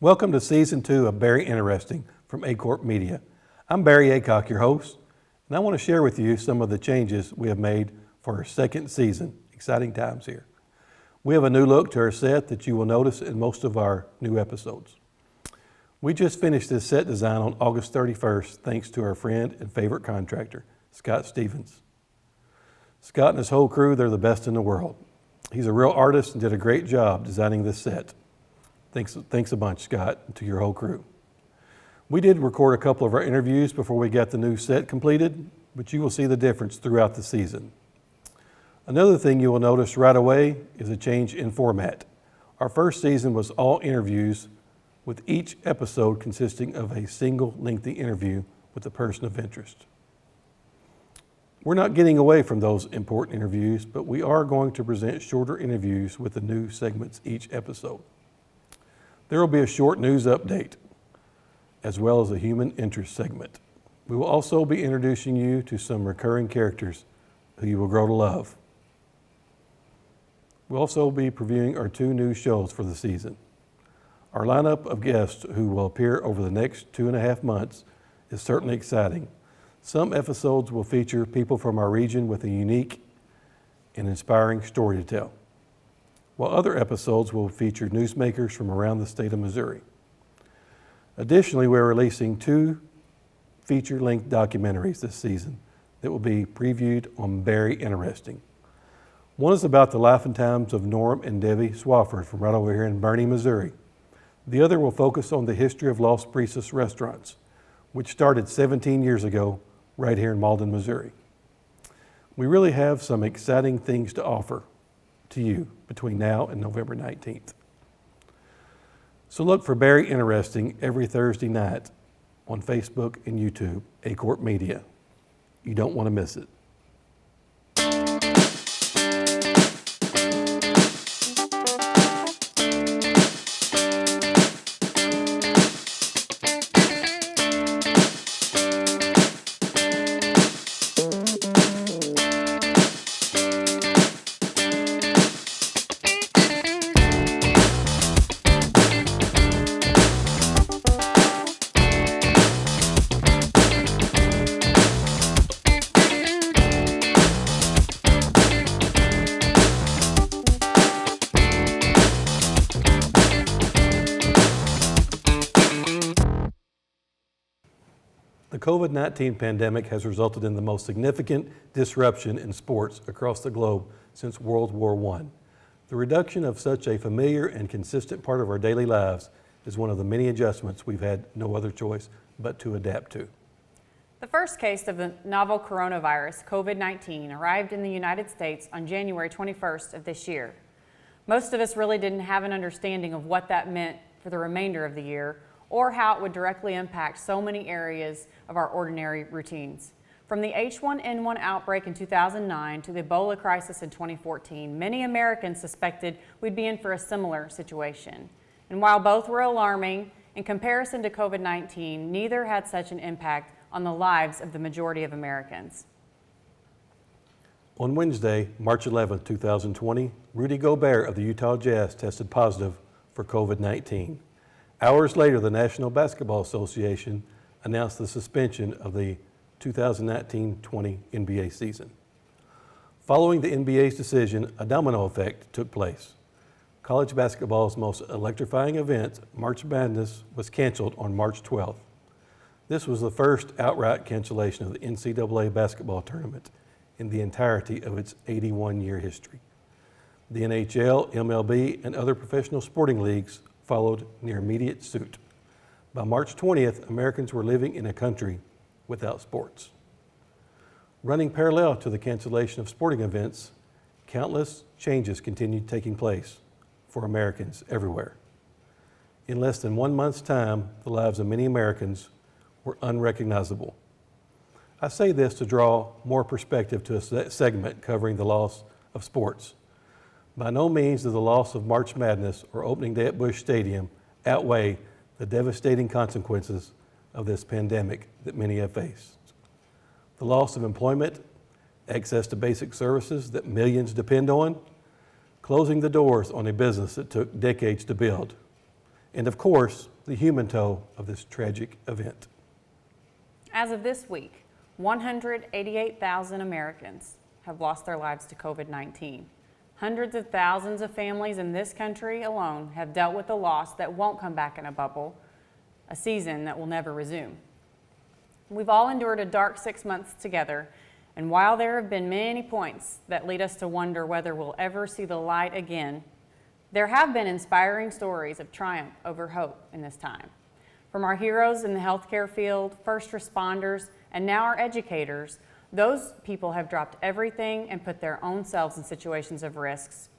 Welcome to Season 2 of Barry Interesting from Aycorp Media. I'm Barry Aycock, your host, and I want to share with you some of the changes we have made for our second season. Exciting times here. We have a new look to our set that you will notice in most of our new episodes. We just finished this set design on August 31st thanks to our friend and favorite contractor, Scott Stevens. Scott and his whole crew, they're the best in the world. He's a real artist and did a great job designing this set. Thanks a bunch, Scott, and to your whole crew. We did record a couple of our interviews before we got the new set completed, but you will see the difference throughout the season. Another thing you will notice right away is a change in format. Our first season was all interviews, with each episode consisting of a single lengthy interview with a person of interest. We're not getting away from those important interviews, but we are going to present shorter interviews with the new segments each episode. There will be a short news update, as well as a human interest segment. We will also be introducing you to some recurring characters who you will grow to love. We'll also be previewing our two new shows for the season. Our lineup of guests who will appear over the next 2.5 months is certainly exciting. Some episodes will feature people from our region with a unique and inspiring story to tell, while other episodes will feature newsmakers from around the state of Missouri. Additionally, we're releasing 2 feature-length documentaries this season that will be previewed on Barry Interesting. One is about the life and times of Norm and Debbie Swafford from right over here in Bernie, Missouri. The other will focus on the history of Los Prisos restaurants, which started 17 years ago right here in Malden, Missouri. We really have some exciting things to offer to you between now and November 19th. So look for Barry Interesting every Thursday night on Facebook and YouTube, Aycorp Media. You don't want to miss it. The COVID-19 pandemic has resulted in the most significant disruption in sports across the globe since World War I. The reduction of such a familiar and consistent part of our daily lives is one of the many adjustments we've had no other choice but to adapt to. The first case of the novel coronavirus, COVID-19, arrived in the United States on January 21st of this year. Most of us really didn't have an understanding of what that meant for the remainder of the year, or how it would directly impact so many areas of our ordinary routines. From the H1N1 outbreak in 2009 to the Ebola crisis in 2014, many Americans suspected we'd be in for a similar situation. And while both were alarming, in comparison to COVID-19, neither had such an impact on the lives of the majority of Americans. On Wednesday, March 11, 2020, Rudy Gobert of the Utah Jazz tested positive for COVID-19. Hours later, the National Basketball Association announced the suspension of the 2019-20 NBA season. Following the NBA's decision, a domino effect took place. College basketball's most electrifying event, March Madness, was canceled on March 12th. This was the first outright cancellation of the NCAA basketball tournament in the entirety of its 81-year history. The NHL, MLB, and other professional sporting leagues followed near immediate suit. By March 20th, Americans were living in a country without sports. Running parallel to the cancellation of sporting events, countless changes continued taking place for Americans everywhere. In less than 1 month's time, the lives of many Americans were unrecognizable. I say this to draw more perspective to a segment covering the loss of sports. By no means does the loss of March Madness or opening day at Busch Stadium outweigh the devastating consequences of this pandemic that many have faced. The loss of employment, access to basic services that millions depend on, closing the doors on a business that took decades to build, and of course, the human toll of this tragic event. As of this week, 188,000 Americans have lost their lives to COVID-19. Hundreds of thousands of families in this country alone have dealt with the loss that won't come back in a bubble, a season that will never resume. We've all endured a dark 6 months together, and while there have been many points that lead us to wonder whether we'll ever see the light again, there have been inspiring stories of triumph over hope in this time. From our heroes in the healthcare field, first responders, and now our educators, those people have dropped everything and put their own selves in situations of risk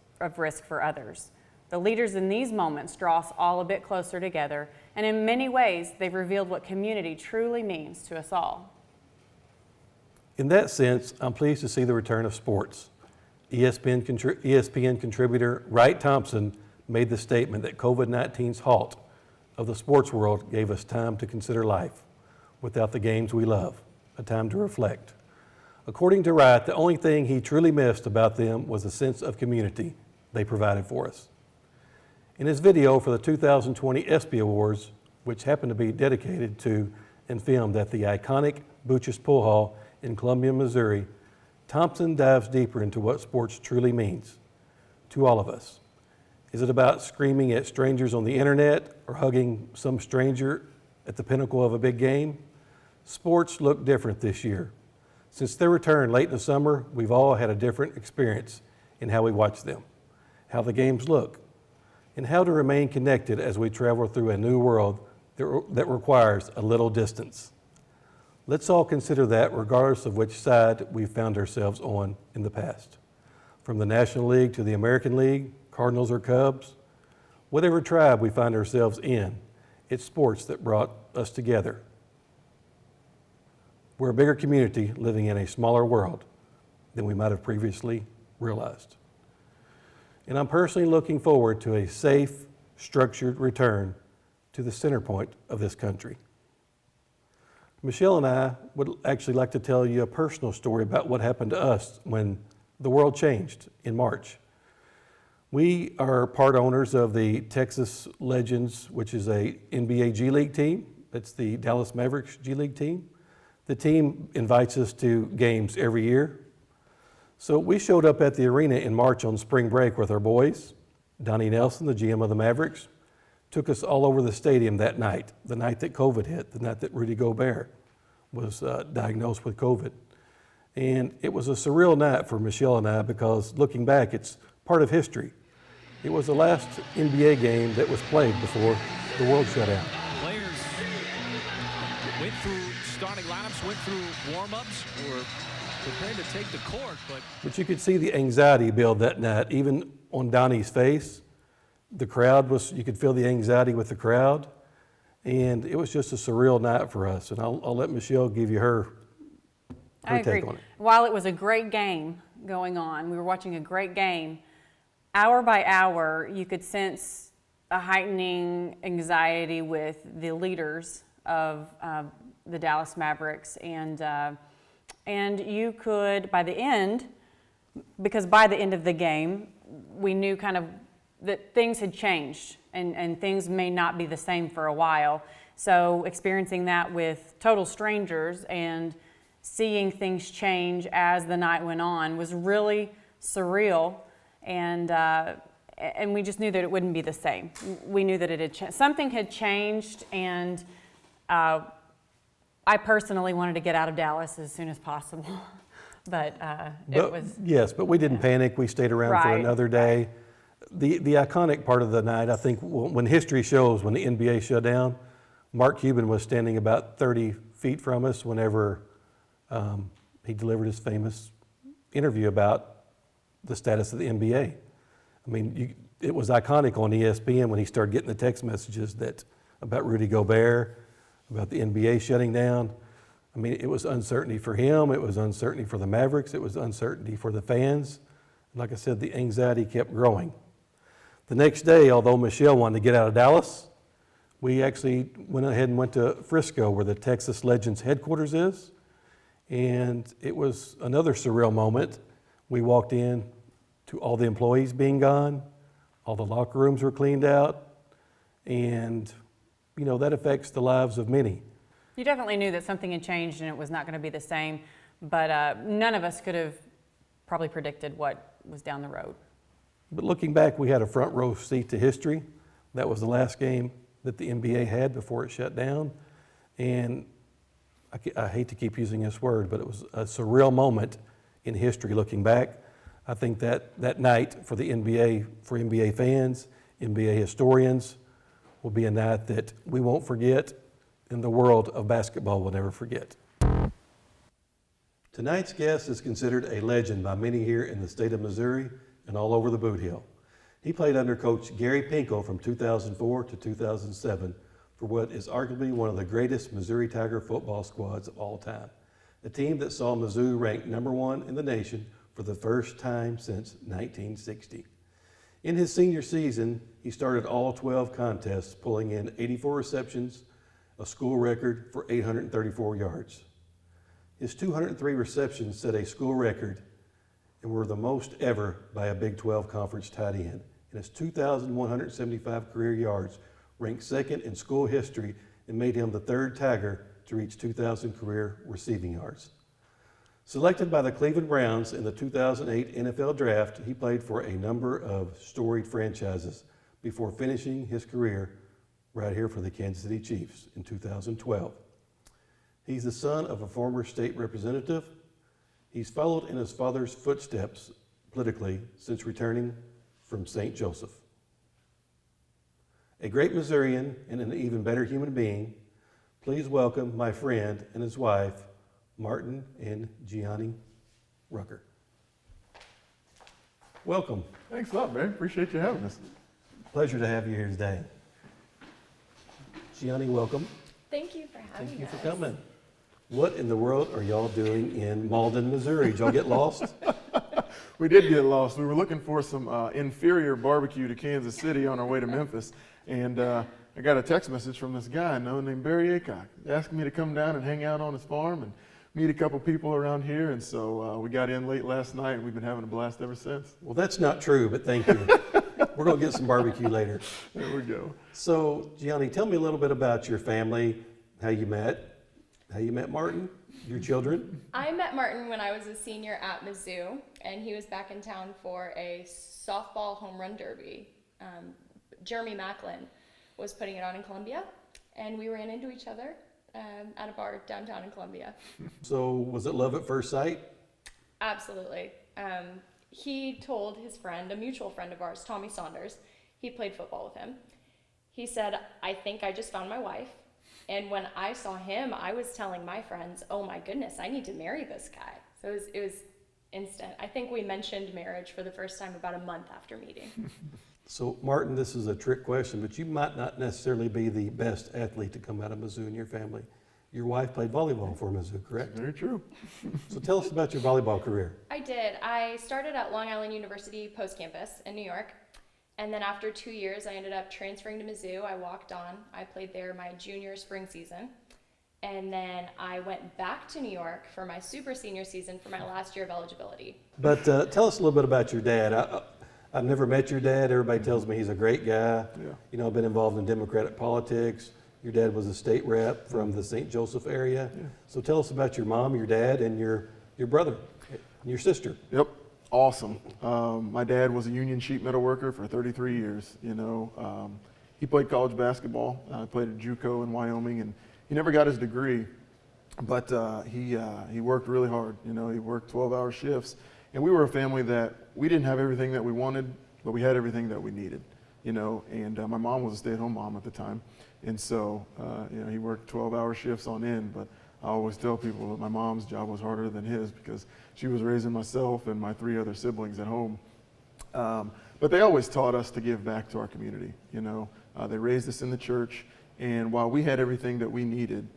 for others. The leaders in these moments draw us all a bit closer together, and in many ways, they've revealed what community truly means to us all. In that sense, I'm pleased to see the return of sports. ESPN contributor Wright Thompson made the statement that COVID-19's halt of the sports world gave us time to consider life without the games we love, a time to reflect. According to Wright, the only thing he truly missed about them was a sense of community they provided for us. In his video for the 2020 ESPY Awards, which happened to be dedicated to and filmed at the iconic 𝚂𝚘𝚙𝚝 𝗁𝐺𝐵 in Columbia, Missouri, Thompson dives deeper into what sports truly means to all of us. Is it about screaming at strangers on the internet or hugging some stranger at the pinnacle of a big game? Sports look different this year. Since their return late in the summer, we've all had a different experience in how we watch them, how the games look, and how to remain connected as we travel through a new world that requires a little distance. Let's all consider that regardless of which side we've found ourselves on in the past. From the National League to the American League, Cardinals or Cubs, whatever tribe we find ourselves in, it's sports that brought us together. We're a bigger community living in a smaller world than we might have previously realized. And I'm personally looking forward to a safe, structured return to the center point of this country. Michelle and I would actually like to tell you a personal story about what happened to us when the world changed in March. We are part owners of the Texas Legends, which is a NBA G League team. That's the Dallas Mavericks G League team. The team invites us to games every year. So we showed up at the arena in March on spring break with our boys. Donnie Nelson, the GM of the Mavericks, took us all over the stadium that night, the night that COVID hit, the night that Rudy Gobert was diagnosed with COVID. And it was a surreal night for Michelle and I because looking back, it's part of history. It was the last NBA game that was played before the world shut down. Players went through starting lineups, went through warm-ups, were prepared to take the court, But you could see the anxiety build that night, even on Donnie's face. The crowd you could feel the anxiety with the crowd. And it was just a surreal night for us. And I'll let Michelle give you her take on it. While it was a great game going on, we were watching a great game, hour by hour, you could sense a heightening anxiety with the leaders of the Dallas Mavericks. And you could, by the end, because by the end of the game, we knew kind of that things had changed and things may not be the same for a while. So experiencing that with total strangers and seeing things change as the night went on was really surreal, and we just knew that it wouldn't be the same. We knew that it had something had changed, and I personally wanted to get out of Dallas as soon as possible. But we didn't panic. We stayed around for another day. Right. The iconic part of the night, I think, when history shows when the NBA shut down, Mark Cuban was standing about 30 feet from us whenever he delivered his famous interview about the status of the NBA. I mean, it was iconic on ESPN when he started getting the text messages about Rudy Gobert, about the NBA shutting down. I mean, it was uncertainty for him, it was uncertainty for the Mavericks, it was uncertainty for the fans. Like I said, the anxiety kept growing. The next day, although Michelle wanted to get out of Dallas, we actually went ahead and went to Frisco, where the Texas Legends headquarters is. And it was another surreal moment. We walked in to all the employees being gone, all the locker rooms were cleaned out, and that affects the lives of many. You definitely knew that something had changed and it was not going to be the same, but none of us could have probably predicted what was down the road. But looking back, we had a front row seat to history. That was the last game that the NBA had before it shut down. And I hate to keep using this word, but it was a surreal moment in history looking back. I think that night for the NBA, for NBA fans, NBA historians, will be a night that we won't forget and the world of basketball will never forget. Tonight's guest is considered a legend by many here in the state of Missouri and all over the boot hill. He played under Coach Gary Pinkel from 2004 to 2007 for what is arguably one of the greatest Missouri Tiger football squads of all time, a team that saw Mizzou ranked #1 in the nation for the first time since 1960. In his senior season, he started all 12 contests, pulling in 84 receptions, a school record for 834 yards. His 203 receptions set a school record and were the most ever by a Big 12 conference tight end. And his 2,175 career yards ranked second in school history and made him the third Tiger to reach 2,000 career receiving yards. Selected by the Cleveland Browns in the 2008 NFL Draft, he played for a number of storied franchises before finishing his career right here for the Kansas City Chiefs in 2012. He's the son of a former state representative. He's followed in his father's footsteps politically since returning from St. Joseph. A great Missourian and an even better human being, please welcome my friend and his wife, Martin and Gianni Rucker. Welcome. Thanks a lot, Barry. Appreciate you having us. Pleasure to have you here today. Gianni, welcome. Thank you for having us. Thank you for coming. What in the world are y'all doing in Malden, Missouri? Did y'all get lost? We did get lost. We were looking for some inferior barbecue to Kansas City on our way to Memphis, and I got a text message from this guy named Barry Aycock asking me to come down and hang out on his farm and meet a couple people around here, and so we got in late last night, and we've been having a blast ever since. Well, that's not true, but thank you. We're going to get some barbecue later. There we go. So, Gianni, tell me a little bit about your family, how you met Martin, your children. I met Martin when I was a senior at Mizzou, and he was back in town for a softball home run derby. Jeremy Macklin was putting it on in Columbia, and we ran into each other at a bar downtown in Columbia. So was it love at first sight? Absolutely. He told his friend, a mutual friend of ours, Tommy Saunders, he played football with him. He said, I think I just found my wife. And when I saw him, I was telling my friends, oh my goodness, I need to marry this guy. So it was instant. I think we mentioned marriage for the first time about a month after meeting. So, Martin, this is a trick question, but you might not necessarily be the best athlete to come out of Mizzou in your family. Your wife played volleyball for Mizzou, correct? Very true. So tell us about your volleyball career. I did. I started at Long Island University post-campus in New York. And then after 2 years, I ended up transferring to Mizzou. I walked on. I played there my junior spring season. And then I went back to New York for my super senior season for my last year of eligibility. But tell us a little bit about your dad. I've never met your dad. Everybody tells me he's a great guy. Yeah. You know, I've been involved in Democratic politics. Your dad was a state rep from the St. Joseph area. Yeah. So tell us about your mom, your dad, and your brother, and your sister. Yep. Awesome. My dad was a union sheet metal worker for 33 years. He played college basketball. Played at JUCO in Wyoming, and he never got his degree, but he worked really hard. He worked 12-hour shifts, and we were a family that we didn't have everything that we wanted, but we had everything that we needed. And my mom was a stay-at-home mom at the time, and so he worked 12-hour shifts on end. But I always tell people that my mom's job was harder than his because she was raising myself and my 3 other siblings at home. But they always taught us to give back to our community. They raised us in the church, and while we had everything that we needed,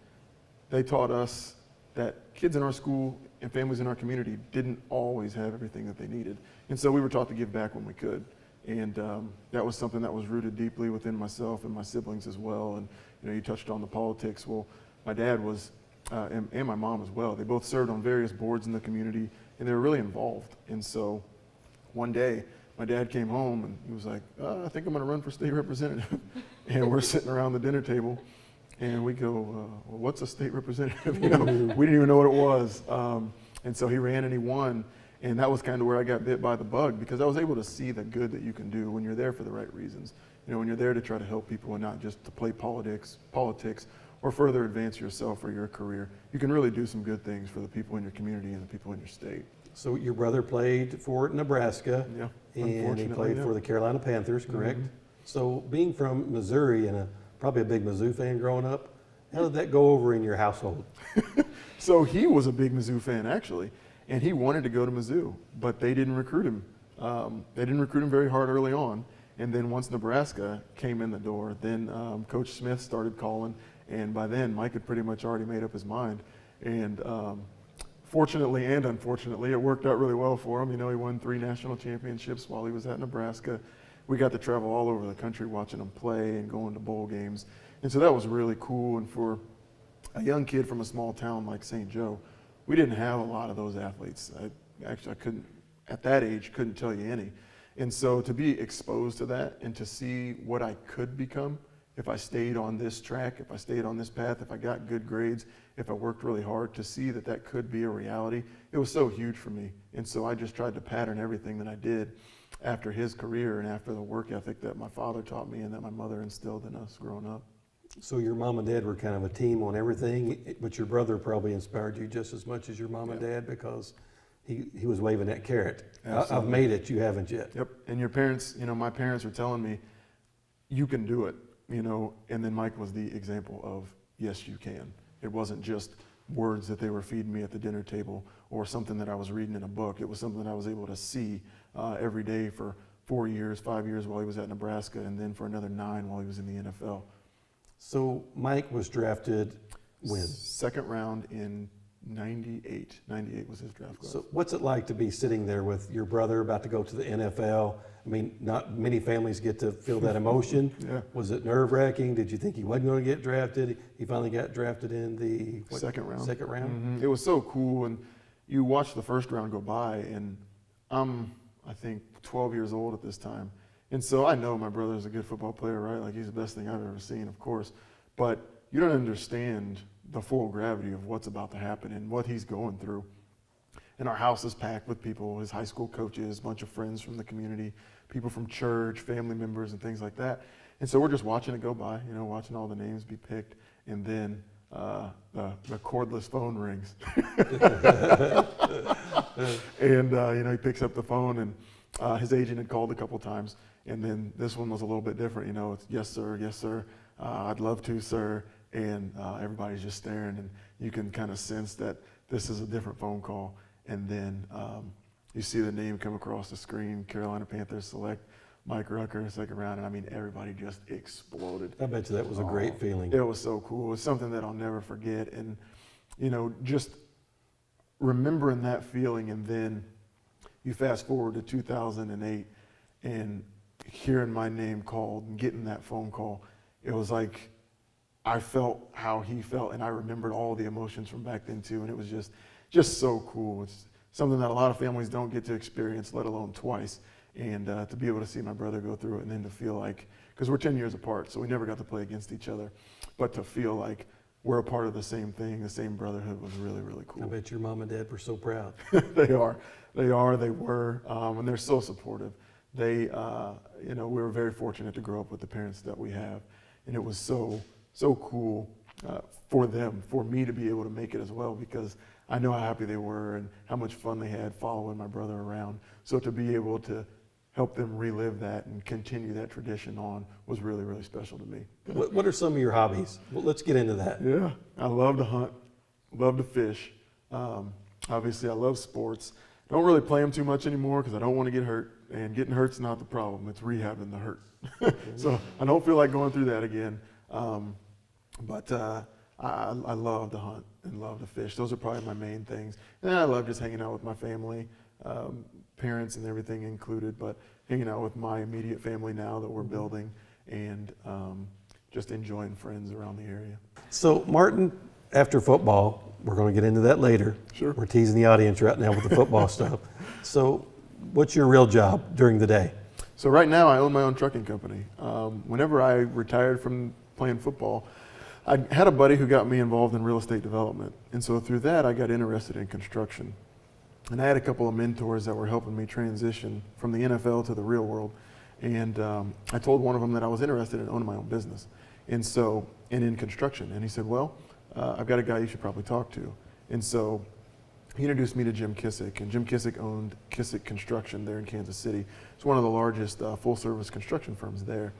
they taught us that kids in our school and families in our community didn't always have everything that they needed. And so we were taught to give back when we could. And that was something that was rooted deeply within myself and my siblings as well. And you touched on the politics. Well, my dad was, and my mom as well, they both served on various boards in the community, and they were really involved. And so one day, my dad came home and he was like, I think I'm going to run for state representative. and we're sitting around the dinner table, and we go, well, what's a state representative? You know, we didn't even know what it was. And so he ran and he won. And that was kind of where I got bit by the bug, because I was able to see the good that you can do when you're there for the right reasons. You know, when you're there to try to help people and not just to play politics, or further advance yourself or your career. You can really do some good things for the people in your community and the people in your state. So your brother played for Nebraska, Yeah, and he unfortunately, played yeah. for the Carolina Panthers, correct? So being from Missouri and probably a big Mizzou fan growing up, how did that go over in your household? So he was a big Mizzou fan, actually, and he wanted to go to Mizzou, but they didn't recruit him. They didn't recruit him very hard early on, and then once Nebraska came in the door, then Coach Smith started calling, and by then Mike had pretty much already made up his mind. And fortunately and unfortunately, it worked out really well for him. You know, he won 3 national championships while he was at Nebraska. We got to travel all over the country watching him play and going to bowl games, and so that was really cool. And for a young kid from a small town like St. Joe, we didn't have a lot of those athletes. I couldn't, at that age, couldn't tell you any. And so to be exposed to that and to see what I could become if I stayed on this track, if I stayed on this path, if I got good grades, if I worked really hard, to see that that could be a reality, it was so huge for me. And so I just tried to pattern everything that I did after his career and after the work ethic that my father taught me and that my mother instilled in us growing up. So your mom and dad were kind of a team on everything, but your brother probably inspired you just as much as your mom and dad, because he was waving that carrot. I've made it, you haven't yet. Yep, and your parents, you know, my parents were telling me, you can do it, you know, and then Mike was the example of, yes, you can. It wasn't just words that they were feeding me at the dinner table or something that I was reading in a book. It was something that I was able to see every day for 4 years, 5 years while he was at Nebraska, and then for another 9 while he was in the NFL. So Mike was drafted when? Second round in 98. 98 was his draft class. So what's it like to be sitting there with your brother about to go to the NFL? I mean, not many families get to feel that emotion. Yeah. Was it nerve-wracking? Did you think he wasn't going to get drafted? He finally got drafted in the Second round. Second round? It was so cool, and you watch the first round go by, and I'm, I think, 12 years old at this time. And so I know my brother's a good football player, right? Like, he's the best thing I've ever seen, of course. But you don't understand the full gravity of what's about to happen and what he's going through. And our house is packed with people, his high school coaches, a bunch of friends from the community, people from church, family members, and things like that. And so we're just watching it go by, you know, watching all the names be picked. And then the cordless phone rings. And, you know, he picks up the phone, and his agent had called a couple times. And then this one was a little bit different, you know, it's yes, sir, I'd love to, sir. And everybody's just staring, and you can kind of sense that this is a different phone call. And then you see the name come across the screen, Carolina Panthers select Mike Rucker, second round, and I mean, everybody just exploded. I bet you that was a great feeling. It was so cool. It's something that I'll never forget. And, you know, just remembering that feeling, and then you fast forward to 2008 and hearing my name called and getting that phone call, it was like I felt how he felt, and I remembered all the emotions from back then too, and it was just so cool. It's something that a lot of families don't get to experience, let alone twice. And to be able to see my brother go through it, and then to feel like, because we're 10 years apart, so we never got to play against each other, but to feel like we're a part of the same thing, the same brotherhood, was really, really cool. I bet your mom and dad were so proud. They were, and they're so supportive. They, you know, we were very fortunate to grow up with the parents that we have, and it was so cool for them, for me to be able to make it as well, because I know how happy they were and how much fun they had following my brother around. So to be able to help them relive that and continue that tradition on was really, really special to me. What are some of your hobbies? Well, let's get into that. Yeah, I love to hunt, love to fish. Obviously, I love sports. Don't really play them too much anymore because I don't want to get hurt, and getting hurt's not the problem. It's rehabbing the hurt. So I don't feel like going through that again. But I love to hunt and love to fish. Those are probably my main things. And I love just hanging out with my family, parents and everything included, but hanging out with my immediate family now that we're building, and just enjoying friends around the area. So Martin, after football, we're going to get into that later. Sure. We're teasing the audience right now with the football stuff. So what's your real job during the day? So right now I own my own trucking company. Whenever I retired from playing football, I had a buddy who got me involved in real estate development. And so through that, I got interested in construction. And I had a couple of mentors that were helping me transition from the NFL to the real world. And I told one of them that I was interested in owning my own business. And in construction. And he said, well, I've got a guy you should probably talk to. And so he introduced me to Jim Kissick, and Jim Kissick owned Kissick Construction there in Kansas City. It's one of the largest full-service construction firms there.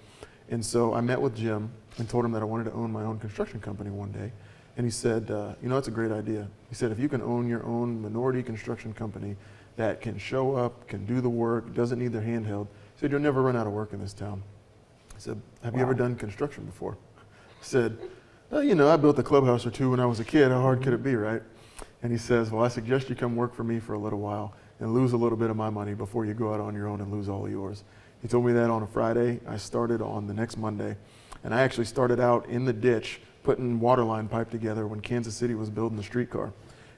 And so I met with Jim and told him that I wanted to own my own construction company one day. And he said, you know, that's a great idea. He said, if you can own your own minority construction company that can show up, can do the work, doesn't need their handheld, he said, you'll never run out of work in this town. He said, have you ever done construction before? I said, well, you know, I built a clubhouse or two when I was a kid. How hard could it be, right? And he says, well, I suggest you come work for me for a little while and lose a little bit of my money before you go out on your own and lose all of yours. He told me that on a Friday. I started on the next Monday. And I actually started out in the ditch putting water line pipe together when Kansas City was building the streetcar.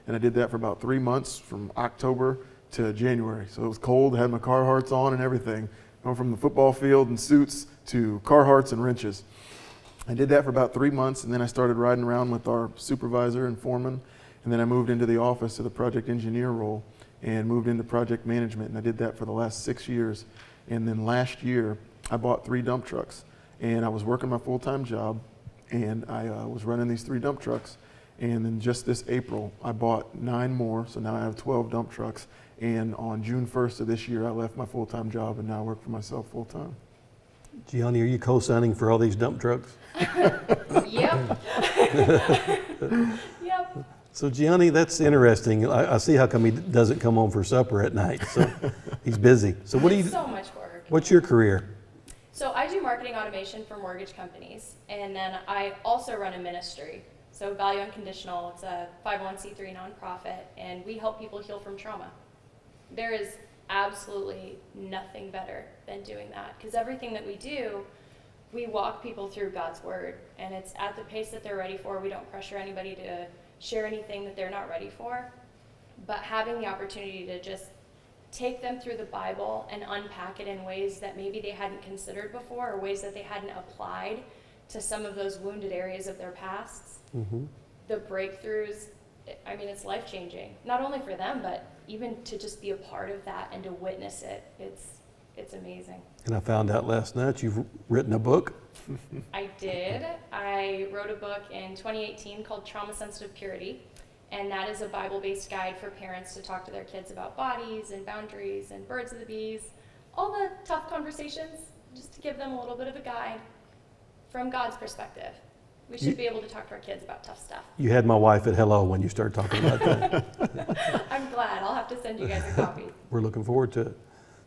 And I did that for about 3 months, from October to January. So it was cold, had my Carhartts on and everything. Going from the football field and suits to Carhartts and wrenches. I did that for about 3 months, and then I started riding around with our supervisor and foreman. And then I moved into the office to the project engineer role and moved into project management. And I did that for the last 6 years. And then last year, I bought 3 dump trucks. And I was working my full-time job, and I was running these 3 dump trucks. And then just this April, I bought 9 more. So now I have 12 dump trucks. And on June 1st of this year, I left my full-time job, and now I work for myself full-time. Gianni, are you co-signing for all these dump trucks? Yep. Yep. So Gianni, that's interesting. I see how come he doesn't come home for supper at night. So he's busy. So what do you? So much work. What's your career? So I do marketing automation for mortgage companies, and then I also run a ministry. So Value Unconditional, it's a 501c3 nonprofit, and we help people heal from trauma. There is absolutely nothing better than doing that, because everything that we do, we walk people through God's word, and it's at the pace that they're ready for. We don't pressure anybody to share anything that they're not ready for, but having the opportunity to just take them through the Bible and unpack it in ways that maybe they hadn't considered before, or ways that they hadn't applied to some of those wounded areas of their pasts. Mm-hmm. The breakthroughs, I mean, it's life-changing, not only for them, but even to just be a part of that and to witness it. It's amazing. And I found out last night you've written a book. I did. I wrote a book in 2018 called Trauma-Sensitive Purity, and that is a Bible-based guide for parents to talk to their kids about bodies and boundaries and birds of the bees, all the tough conversations, just to give them a little bit of a guide from God's perspective. We should be able to talk to our kids about tough stuff. You had my wife at hello when you started talking about that. I'm glad. I'll have to send you guys a copy. We're looking forward to it.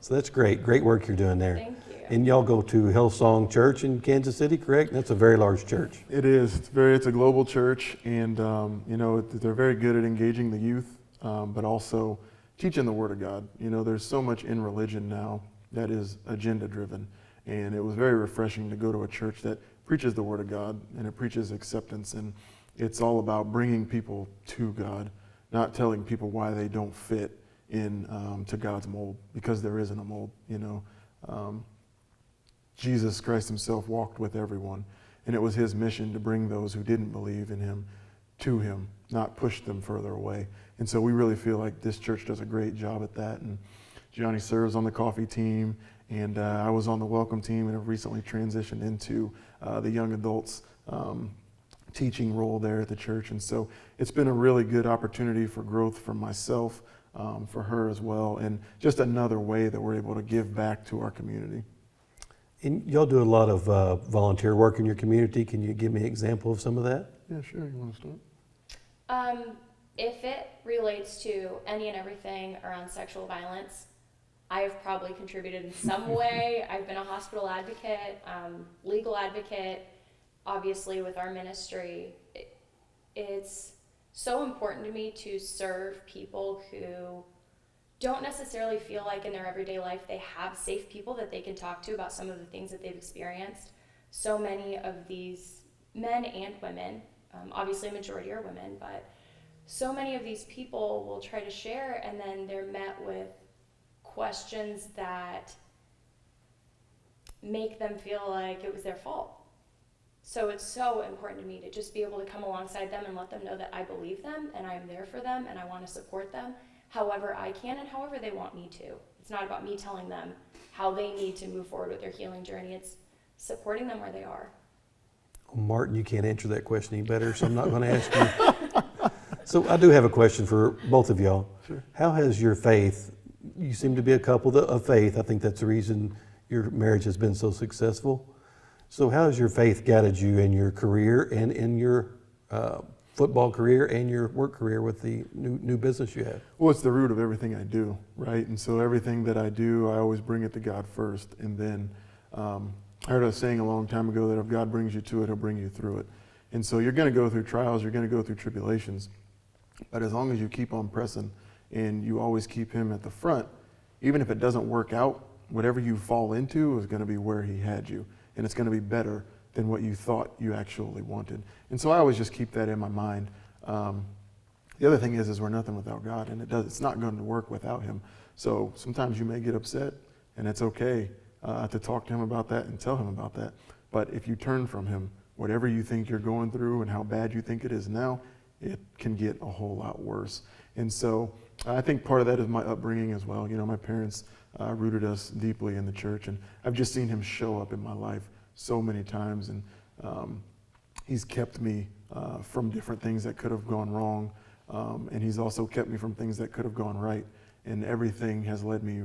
So that's great. Great work you're doing there. Thank you. And y'all go to Hillsong Church in Kansas City, correct? That's a very large church. It is. It's a global church, and you know, they're very good at engaging the youth, but also teaching the Word of God. You know, there's so much in religion now that is agenda-driven, and it was very refreshing to go to a church that preaches the Word of God, and it preaches acceptance, and it's all about bringing people to God, not telling people why they don't fit in to God's mold, because there isn't a mold. You know, Jesus Christ himself walked with everyone, and it was his mission to bring those who didn't believe in him to him, not push them further away. And so we really feel like this church does a great job at that. And Gianni serves on the coffee team, and I was on the welcome team, and have recently transitioned into the young adults teaching role there at the church. And so it's been a really good opportunity for growth for myself, for her as well, and just another way that we're able to give back to our community. And y'all do a lot of volunteer work in your community. Can you give me an example of some of that? Yeah, sure. You want to start? If it relates to any and everything around sexual violence, I have probably contributed in some way. I've been a hospital advocate, legal advocate, obviously with our ministry. It's so important to me to serve people who don't necessarily feel like in their everyday life they have safe people that they can talk to about some of the things that they've experienced. So many of these men and women, obviously a majority are women, but so many of these people will try to share, and then they're met with questions that make them feel like it was their fault. So it's so important to me to just be able to come alongside them and let them know that I believe them and I'm there for them and I want to support them however I can and however they want me to. It's not about me telling them how they need to move forward with their healing journey. It's supporting them where they are. Well, Martin, you can't answer that question any better, so I'm not going to ask you. So I do have a question for both of y'all. Sure. How has your faith, you seem to be a couple of faith, I think that's the reason your marriage has been so successful. So how has your faith guided you in your career and in your football career and your work career with the new business you have? Well, it's the root of everything I do, right? And so everything that I do, I always bring it to God first. And then I heard a saying a long time ago that if God brings you to it, he'll bring you through it. And so you're going to go through trials, you're going to go through tribulations. But as long as you keep on pressing and you always keep him at the front, even if it doesn't work out, whatever you fall into is going to be where he had you. And it's going to be better than what you thought you actually wanted. And so I always just keep that in my mind. The other thing is we're nothing without God, and it's not going to work without him. So sometimes you may get upset, and it's okay to talk to him about that and tell him about that. But if you turn from him, whatever you think you're going through and how bad you think it is now, it can get a whole lot worse. And so I think part of that is my upbringing as well. You know, my parents rooted us deeply in the church, and I've just seen him show up in my life so many times, and he's kept me from different things that could have gone wrong, and he's also kept me from things that could have gone right, and everything has led me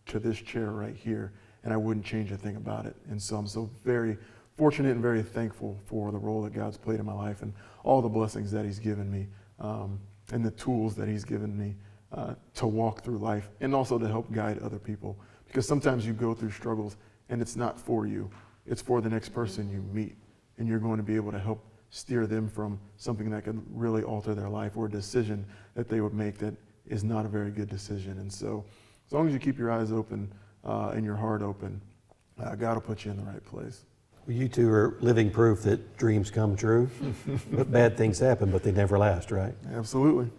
to this chair right here, and I wouldn't change a thing about it. And so I'm so very fortunate and very thankful for the role that God's played in my life and all the blessings that he's given me, and the tools that he's given me to walk through life and also to help guide other people. Because sometimes you go through struggles and it's not for you, it's for the next person you meet, and you're going to be able to help steer them from something that could really alter their life or a decision that they would make that is not a very good decision. And so as long as you keep your eyes open and your heart open, God will put you in the right place. Well, you two are living proof that dreams come true, but bad things happen, but they never last, right? Absolutely.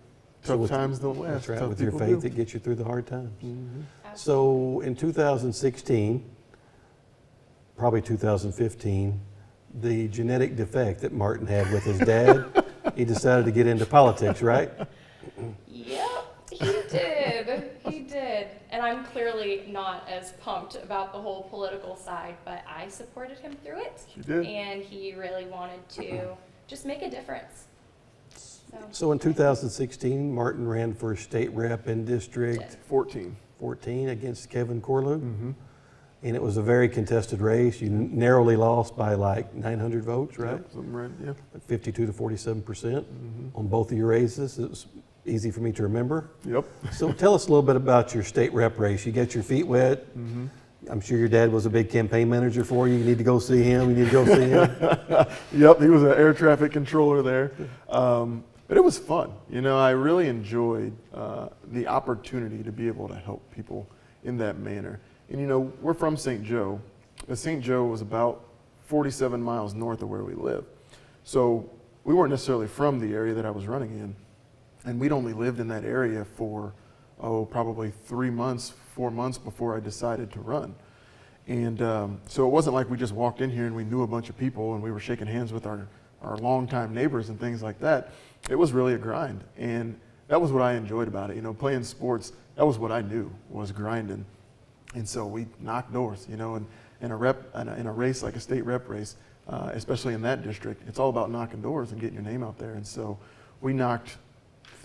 So Tough with- times don't last. That's right. Tough With your people faith, do. it gets you through the hard times. Mhm. So in 2016, probably 2015, the genetic defect that Martin had with his dad, he decided to get into politics, right? Yep, he did. He did. And I'm clearly not as pumped about the whole political side, but I supported him through it. She did. And he really wanted to just make a difference. So in 2016, Martin ran for state rep in District 14. 14 against Kevin Corlew. Mm-hmm. And it was a very contested race. You narrowly lost by like 900 votes, right? Yep, something right, yeah. 52 to 47% Mm-hmm. on both of your races. It was easy for me to remember. Yep. So tell us a little bit about your state rep race. You got your feet wet. Mm-hmm. I'm sure your dad was a big campaign manager for you. You need to go see him. You need to go see him. Yep, he was an air traffic controller there. But it was fun. You know, I really enjoyed the opportunity to be able to help people in that manner. And you know, we're from St. Joe, but St. Joe was about 47 miles north of where we live. So we weren't necessarily from the area that I was running in. And we'd only lived in that area for, probably 3 months, 4 months before I decided to run. And so it wasn't like we just walked in here and we knew a bunch of people and we were shaking hands with our longtime neighbors and things like that. It was really a grind. And that was what I enjoyed about it. You know, playing sports, that was what I knew, was grinding. And so we knocked doors, you know, and in a race like a state rep race, especially in that district, it's all about knocking doors and getting your name out there. And so we knocked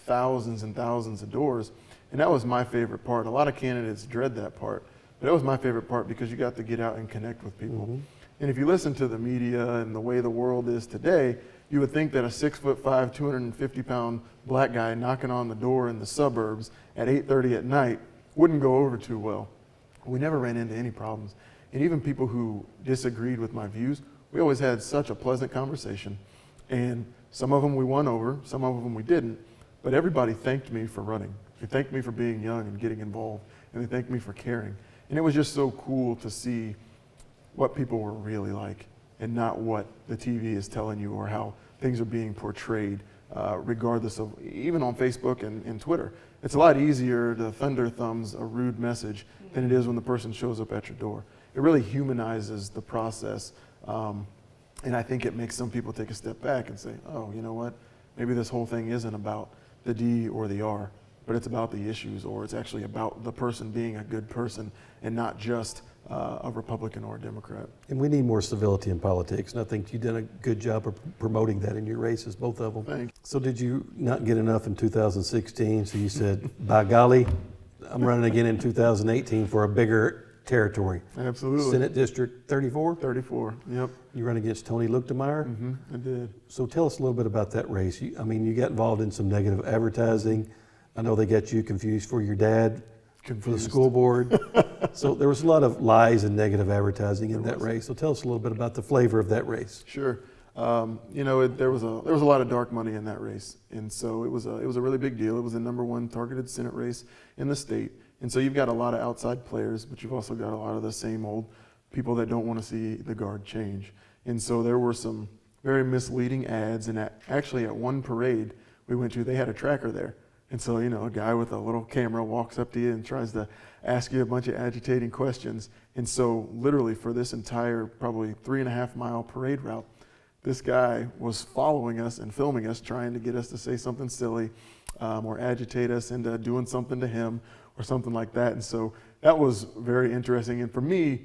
thousands and thousands of doors. And that was my favorite part. A lot of candidates dread that part, but that was my favorite part because you got to get out and connect with people. Mm-hmm. And if you listen to the media and the way the world is today, you would think that a 6'5", 250-pound black guy knocking on the door in the suburbs at 8:30 at night wouldn't go over too well. We never ran into any problems. And even people who disagreed with my views, we always had such a pleasant conversation. And some of them we won over, some of them we didn't. But everybody thanked me for running. They thanked me for being young and getting involved. And they thanked me for caring. And it was just so cool to see what people were really like and not what the TV is telling you or how things are being portrayed, regardless of, even on Facebook and Twitter. It's a lot easier to thunder thumbs a rude message than it is when the person shows up at your door. it really humanizes the process. And I think it makes some people take a step back and say, oh, you know what? Maybe this whole thing isn't about the D or the R, but it's about the issues, or it's actually about the person being a good person and not just a Republican or a Democrat. And we need more civility in politics, and I think you've done a good job of promoting that in your races, both of them. Thanks. So did you not get enough in 2016? So you said, by golly, I'm running again in 2018 for a bigger territory. Absolutely. Senate District 34? 34, yep. You run against Tony *𝚅𝚘𝚘𝚘. I did. So tell us a little bit about that race. I mean, you got involved in some negative advertising. I know they got you confused for your dad for the Confused. school board. So there was a lot of lies and negative advertising in that race. So tell us a little bit about the flavor of that race. Sure. You know, there was a lot of dark money in that race, and so it was a really big deal. It was the #1 targeted Senate race in the state, and so you've got a lot of outside players, but you've also got a lot of the same old people that don't want to see the guard change. And so there were some very misleading ads, and actually at one parade we went to, they had a tracker there. And so, you know, a guy with a little camera walks up to you and tries to ask you a bunch of agitating questions. And so literally for this entire probably 3.5 mile parade route, this guy was following us and filming us, trying to get us to say something silly or agitate us into doing something to him or something like that. And so that was very interesting. And for me,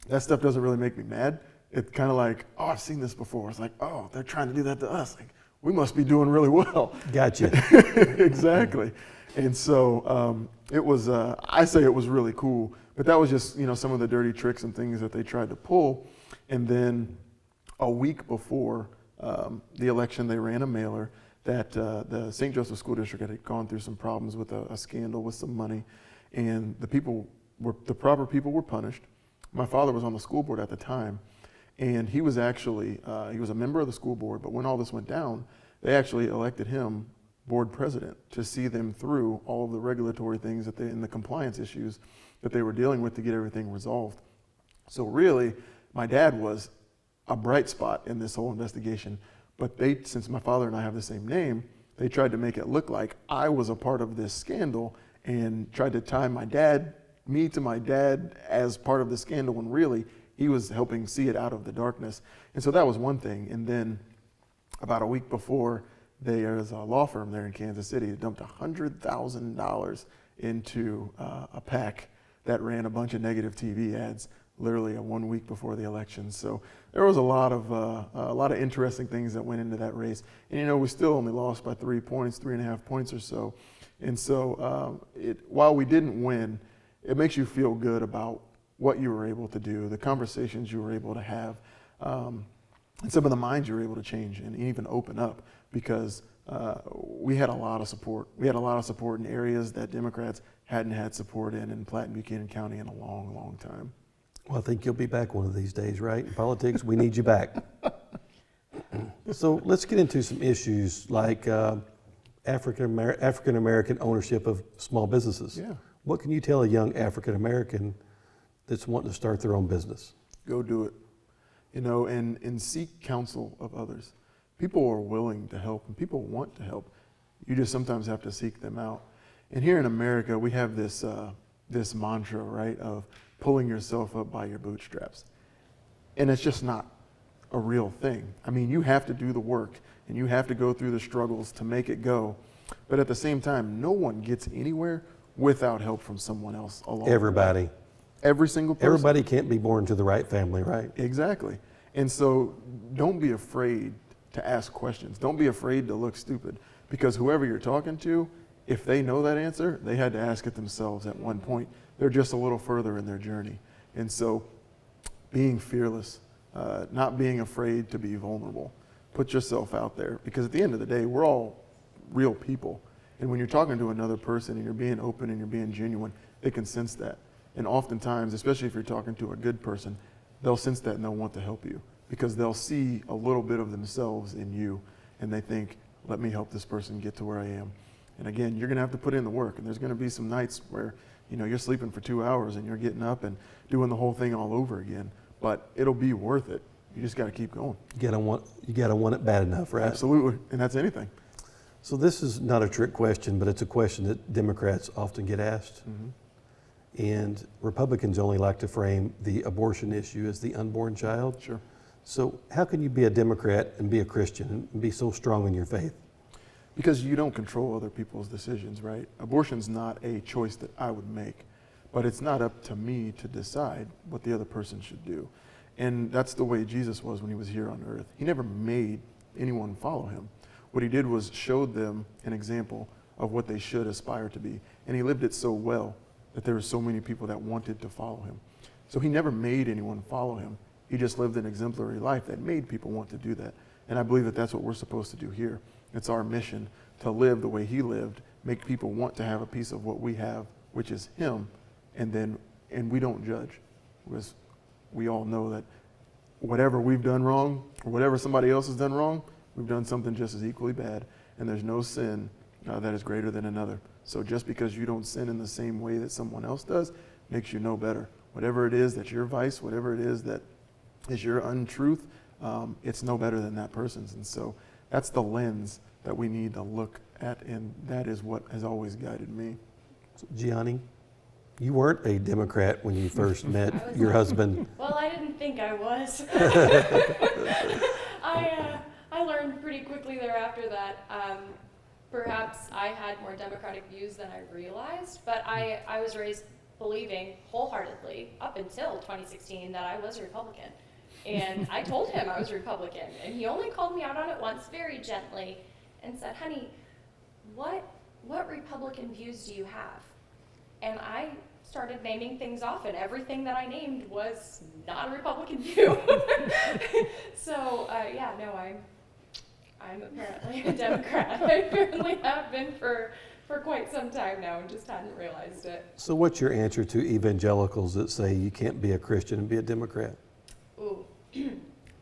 that stuff doesn't really make me mad. It's kind of like, oh, I've seen this before. It's like, oh, they're trying to do that to us. Like, we must be doing really well. Gotcha. Exactly. And so it was, I say it was really cool, but that was just, you know, some of the dirty tricks and things that they tried to pull. And then a week before the election, they ran a mailer that the St. Joseph School District had gone through some problems with a scandal with some money, and the proper people were punished. My father was on the school board at the time, and he was actually, he was a member of the school board, but when all this went down, they actually elected him board president to see them through all of the regulatory things and the compliance issues that they were dealing with to get everything resolved. So really, my dad was a bright spot in this whole investigation, but since my father and I have the same name, they tried to make it look like I was a part of this scandal and tried to tie me to my dad as part of the scandal, when really he was helping see it out of the darkness. And so that was one thing. And then about a week before, there's a law firm there in Kansas City that dumped $100,000 into a PAC that ran a bunch of negative TV ads literally 1 week before the election. So there was a lot of interesting things that went into that race. And you know, we still only lost by 3 points, 3.5 points or so. And so while we didn't win, it makes you feel good about what you were able to do, the conversations you were able to have, and some of the minds you were able to change and even open up, because we had a lot of support. We had a lot of support in areas that Democrats hadn't had support in Platte and Buchanan County in a long, long time. Well, I think you'll be back one of these days, right? In politics, we need you back. So let's get into some issues like African American ownership of small businesses. Yeah. What can you tell a young African American that's wanting to start their own business? Go do it, you know, and seek counsel of others. People are willing to help and people want to help. You just sometimes have to seek them out. And here in America, we have this mantra, right, of pulling yourself up by your bootstraps. And it's just not a real thing. I mean, you have to do the work and you have to go through the struggles to make it go. But at the same time, no one gets anywhere without help from someone else along the way. Everybody. Every single person. Everybody can't be born to the right family, right? Exactly. And so don't be afraid to ask questions. Don't be afraid to look stupid, because whoever you're talking to, if they know that answer, they had to ask it themselves at one point. They're just a little further in their journey. And so being fearless, not being afraid to be vulnerable, put yourself out there, because at the end of the day, we're all real people. And when you're talking to another person and you're being open and you're being genuine, they can sense that. And oftentimes, especially if you're talking to a good person, they'll sense that and they'll want to help you, because they'll see a little bit of themselves in you and they think, let me help this person get to where I am. And again, you're gonna have to put in the work, and there's gonna be some nights where, you know, you're sleeping for 2 hours and you're getting up and doing the whole thing all over again, but it'll be worth it. You just gotta keep going. You gotta want it bad enough, right? Absolutely, and that's anything. So this is not a trick question, but it's a question that Democrats often get asked. Mm-hmm. and Republicans only like to frame the abortion issue as the unborn child. Sure. So how can you be a Democrat and be a Christian and be so strong in your faith? Because you don't control other people's decisions, right? Abortion's not a choice that I would make, but it's not up to me to decide what the other person should do. And that's the way Jesus was when he was here on earth. He never made anyone follow him. What he did was showed them an example of what they should aspire to be. And he lived it so well that there were so many people that wanted to follow him. So he never made anyone follow him. He just lived an exemplary life that made people want to do that. And I believe that that's what we're supposed to do here. It's our mission to live the way he lived, make people want to have a piece of what we have, which is him, and we don't judge. Because we all know that whatever we've done wrong, or whatever somebody else has done wrong, we've done something just as equally bad, and there's no sin that is greater than another. So just because you don't sin in the same way that someone else does, makes you no better. Whatever it is that's your vice, whatever it is that is your untruth, it's no better than that person's. And so that's the lens that we need to look at, and that is what has always guided me. So, Gianni, you weren't a Democrat when you first met your husband. Well, I didn't think I was. I learned pretty quickly thereafter that perhaps I had more Democratic views than I realized, but I was raised believing wholeheartedly up until 2016 that I was a Republican. And I told him I was Republican, and he only called me out on it once very gently and said, honey, what Republican views do you have? And I started naming things off, and everything that I named was not a Republican view. So, I'm apparently a Democrat. I apparently have been for quite some time now and just hadn't realized it. So what's your answer to evangelicals that say you can't be a Christian and be a Democrat? Ooh,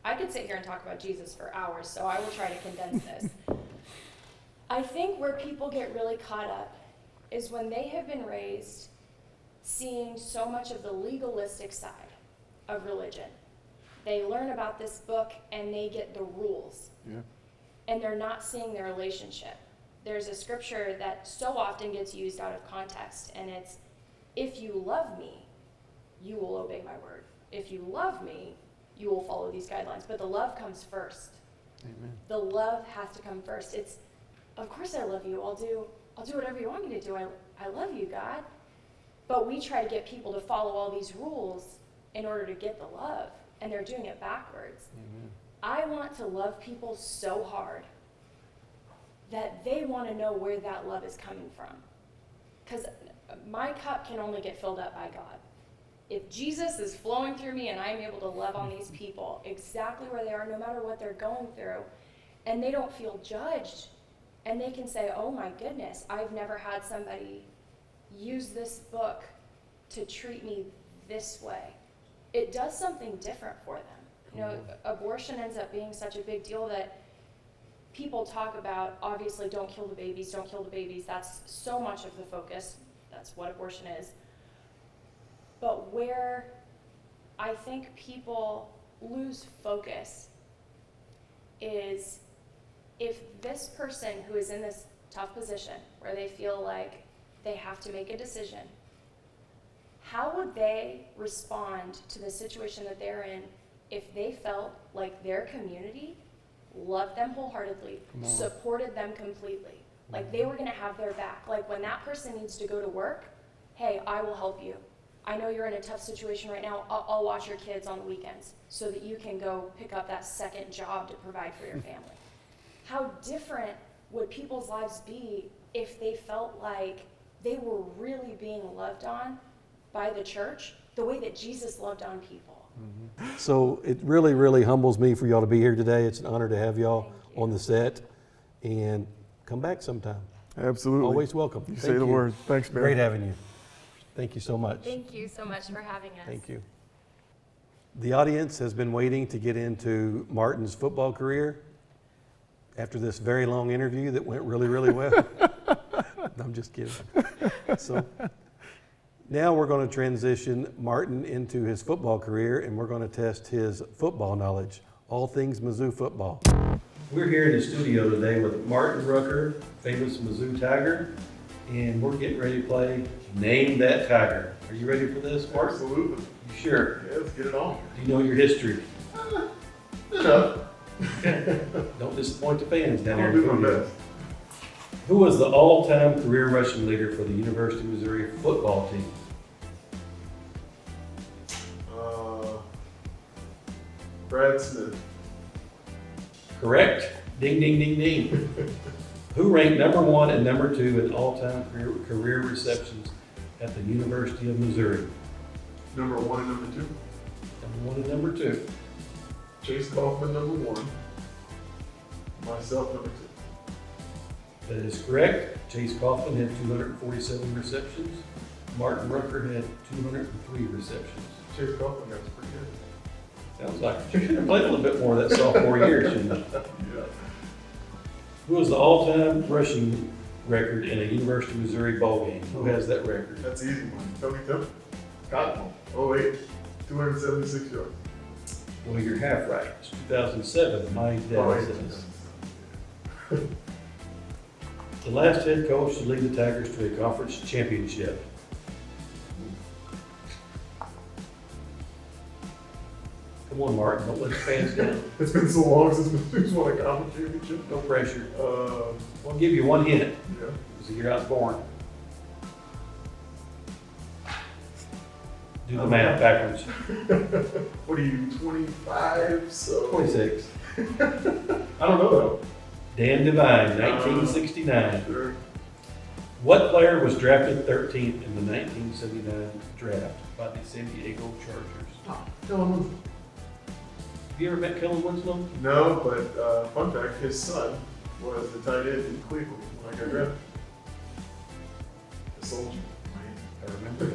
I could sit here and talk about Jesus for hours, so I will try to condense this. I think where people get really caught up is when they have been raised seeing so much of the legalistic side of religion. They learn about this book and they get the rules. Yeah. And they're not seeing their relationship. There's a scripture that so often gets used out of context, and it's, if you love me, you will obey my word. If you love me, you will follow these guidelines. But the love comes first. Amen. The love has to come first. It's, of course I love you. I'll do whatever you want me to do. I love you, God. But we try to get people to follow all these rules in order to get the love, and they're doing it backwards. Amen. I want to love people so hard that they want to know where that love is coming from. Because my cup can only get filled up by God. If Jesus is flowing through me and I'm able to love on these people exactly where they are, no matter what they're going through, and they don't feel judged, and they can say, oh my goodness, I've never had somebody use this book to treat me this way. It does something different for them. You know, abortion ends up being such a big deal that people talk about, obviously, don't kill the babies, don't kill the babies. That's so much of the focus. That's what abortion is. But where I think people lose focus is if this person who is in this tough position where they feel like they have to make a decision, how would they respond to the situation that they're in if they felt like their community loved them wholeheartedly, supported them completely, like they were going to have their back? Like when that person needs to go to work, hey, I will help you. I know you're in a tough situation right now. I'll watch your kids on the weekends so that you can go pick up that second job to provide for your family. How different would people's lives be if they felt like they were really being loved on by the church the way that Jesus loved on people? So it really, really humbles me for y'all to be here today. It's an honor to have y'all on the set, and come back sometime. Absolutely. Always welcome. You Thank say the word. Thanks, Barry. Great having you. Thank you so much. Thank you so much for having us. Thank you. The audience has been waiting to get into Martin's football career after this very long interview that went really, really well. I'm just kidding. So now we're going to transition Martin into his football career, and we're going to test his football knowledge, all things Mizzou football. We're here in the studio today with Martin Rucker, famous Mizzou Tiger, And we're getting ready to play Name That Tiger. Are you ready for this, Mark? Absolutely. You sure? Yeah, let's get it on. Do you know your history? Enough. Don't disappoint the fans down I'll there. do my best. Who was the all-time career rushing leader for the University of Missouri football team? Brad Smith. Correct. Ding, ding, ding, ding. Who ranked number 1 and number 2 in all-time career receptions at the University of Missouri? Number 1 and number 2. Number 1 and number 2. Chase Kaufman, number 1. Myself, number 2. That is correct. Chase Kaufman had 247 receptions. Martin Rucker had 203 receptions. Chase Kaufman got pretty good. Sounds like you should have played a little bit more that sophomore year, shouldn't you? Yeah. Who has the all-time rushing record in a University of Missouri bowl game? Who has that record? That's an easy one. Tony Temple. Cotton Bowl. 08. 276 yards. Well, you're half right. It's 2007. My dad says. The last head coach to lead the Tigers to a conference championship. Come on, Martin. Don't let the fans down. It's been so long since Mizzou's won a conference championship. No pressure. Yeah. I'll give you one hint. It was the year I was born. Do the math backwards. What are you, 25? So 26. I don't know though. Dan Devine, 1969. Sure. What player was drafted 13th in the 1979 draft by the San Diego Chargers? Kellen Winslow. Have you ever met Kellen Winslow? No, but fun fact, his son was the tight end in Cleveland when I got drafted. The soldier. I remember.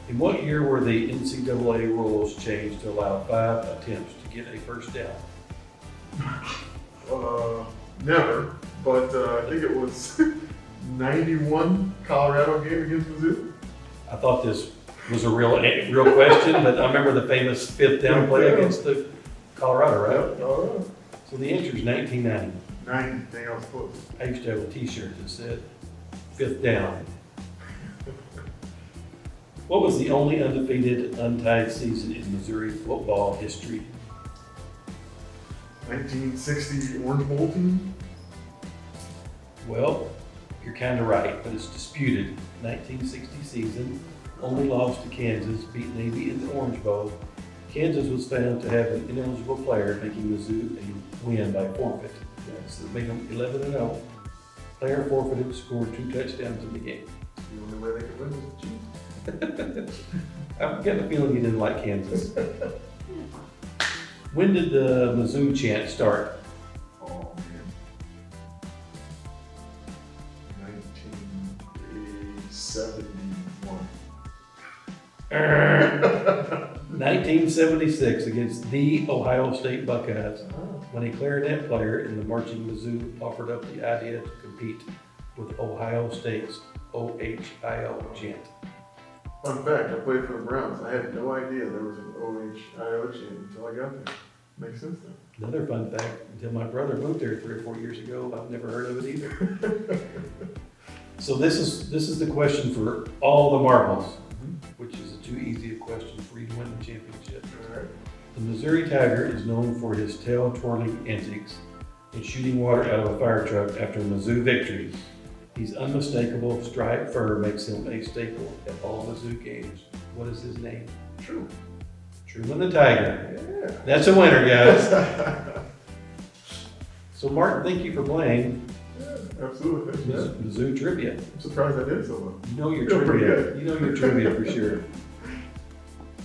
In what year were the NCAA rules changed to allow 5 attempts to get a first down? Never, but I think it was 91 Colorado game against Mizzou. I thought this was a real question, but I remember the famous 5th down play against the Colorado, right? Yep, Colorado. So the answer is 1990. 90, dang, I was close. I used to have a T-shirt that said 5th down. What was the only undefeated, untied season in Missouri football history? 1960 Orange Bowl team. Well, you're kind of right, but it's disputed. 1960 season, only lost to Kansas, beat Navy in the Orange Bowl. Kansas was found to have an ineligible player, making Mizzou a win by forfeit. So it made them 11-0. Player forfeited, scored 2 touchdowns in the game. The only way they could win was to cheat. I'm getting the feeling you didn't like Kansas. When did the Mizzou chant start? Oh man. 1971. 1976 against the Ohio State Buckeyes, when a clarinet player in the marching Mizzou offered up the idea to compete with Ohio State's OHIO chant. Fun fact, I played for the Browns. I had no idea there was an OHIO chant until I got there. Makes sense now. Another fun fact, until my brother moved there 3 or 4 years ago, I've never heard of it either. So this is the question for all the marbles, which is too easy a question for you to win the championship. All right. The Missouri Tiger is known for his tail-twirling antics and shooting water out of a fire truck after Mizzou victories. He's unmistakable striped fur makes him a staple at all Mizzou games. What is his name? True. Truman the Tiger. Yeah. That's a winner, guys. So Martin, thank you for playing Yeah, absolutely. Thank you. Mizzou trivia. I'm surprised I did so well. You know your Feel pretty trivia. good. You know your trivia for sure.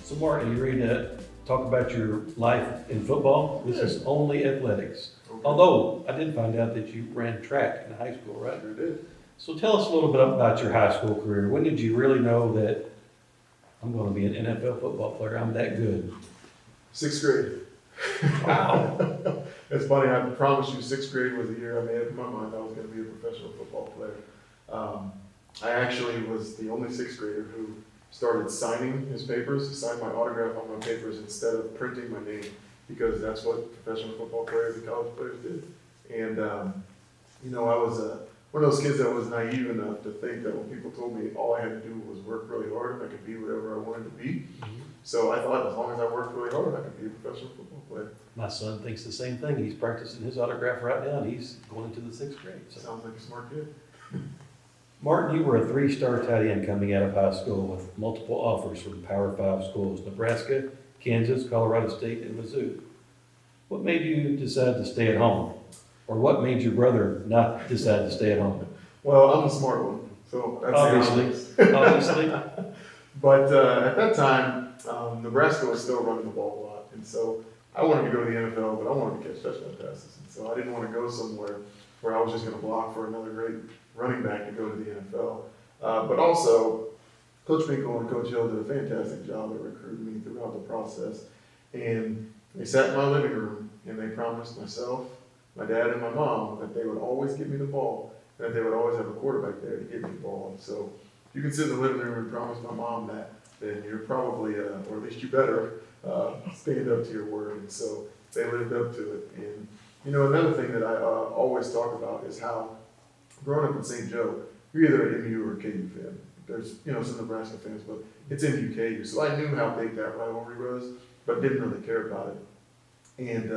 So Martin, are you ready to talk about your life in football? This is only athletics. Okay. Although I did find out that you ran track in high school, right? Sure did. So tell us a little bit about your high school career. When did you really know that I'm going to be an NFL football player? I'm that good. 6th grade. Wow. It's funny, I promise you 6th grade was the year I made up in my mind I was going to be a professional football player. I actually was the only 6th grader who started signing his papers, signed my autograph on my papers instead of printing my name, because that's what professional football players and college players did. And, you know, I was one of those kids that was naive enough to think that when people told me all I had to do was work really hard, I could be whatever I wanted to be. So I thought as long as I worked really hard, I could be a professional football player. My son thinks the same thing. He's practicing his autograph right now, and he's going into the 6th grade. So. Sounds like a smart kid. Martin, you were a 3-star tight end coming out of high school with multiple offers from Power 5 schools, Nebraska, Kansas, Colorado State, and Mizzou. What made you decide to stay at home? Or what made your brother not decide to stay at home? Well, I'm the smart one, so that's Obviously. But at that time, Nebraska was still running the ball a lot, and so I wanted to go to the NFL, but I wanted to catch touchdown passes, and so I didn't want to go somewhere where I was just going to block for another great running back to go to the NFL. But also, Coach Pinkel and Coach Hill did a fantastic job at recruiting me throughout the process, and they sat in my living room and they promised myself, my dad, and my mom that they would always give me the ball, and that they would always have a quarterback there to give me the ball. And so you can sit in the living room and promise my mom that, then you're probably, or at least you better, stand up to your word. And so they lived up to it. And, you know, another thing that I always talk about is how growing up in St. Joe, you're either an MU or a KU fan. There's, you know, some Nebraska fans, but it's MU, KU. So I knew how big that rivalry was, but didn't really care about it. And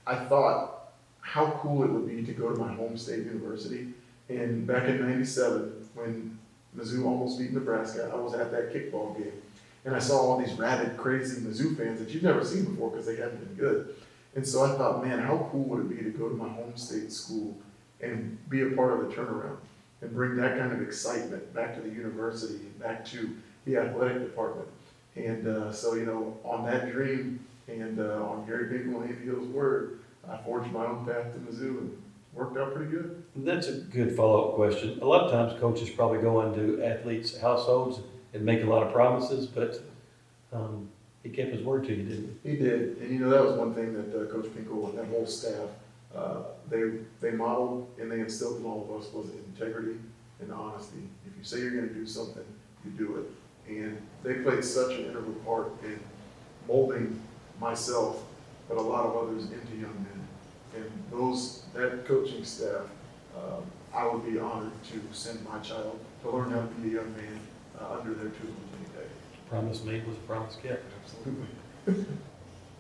I thought how cool it would be to go to my home state university. And back in '97, when Mizzou almost beat Nebraska, I was at that kickball game. And I saw all these rabid, crazy Mizzou fans that you've never seen before because they hadn't been good. And so I thought, man, how cool would it be to go to my home state school and be a part of the turnaround and bring that kind of excitement back to the university, back to the athletic department. And so, you know, on that dream and on Gary Pinkel and Andy Hill's word, I forged my own path to Mizzou and worked out pretty good. That's a good follow-up question. A lot of times coaches probably go into athletes' households and make a lot of promises, but he kept his word to you, didn't He did. And, you know, that was one thing that Coach Pinkel and that whole staff, they modeled and they instilled in all of us was integrity and honesty. If you say you're going to do something, you do it. And they played such an integral part in molding myself, but a lot of others into young men. And that coaching staff, I would be honored to send my child to learn how to be a young man under their tutelage any day. he? Promise made was a promise kept. Absolutely.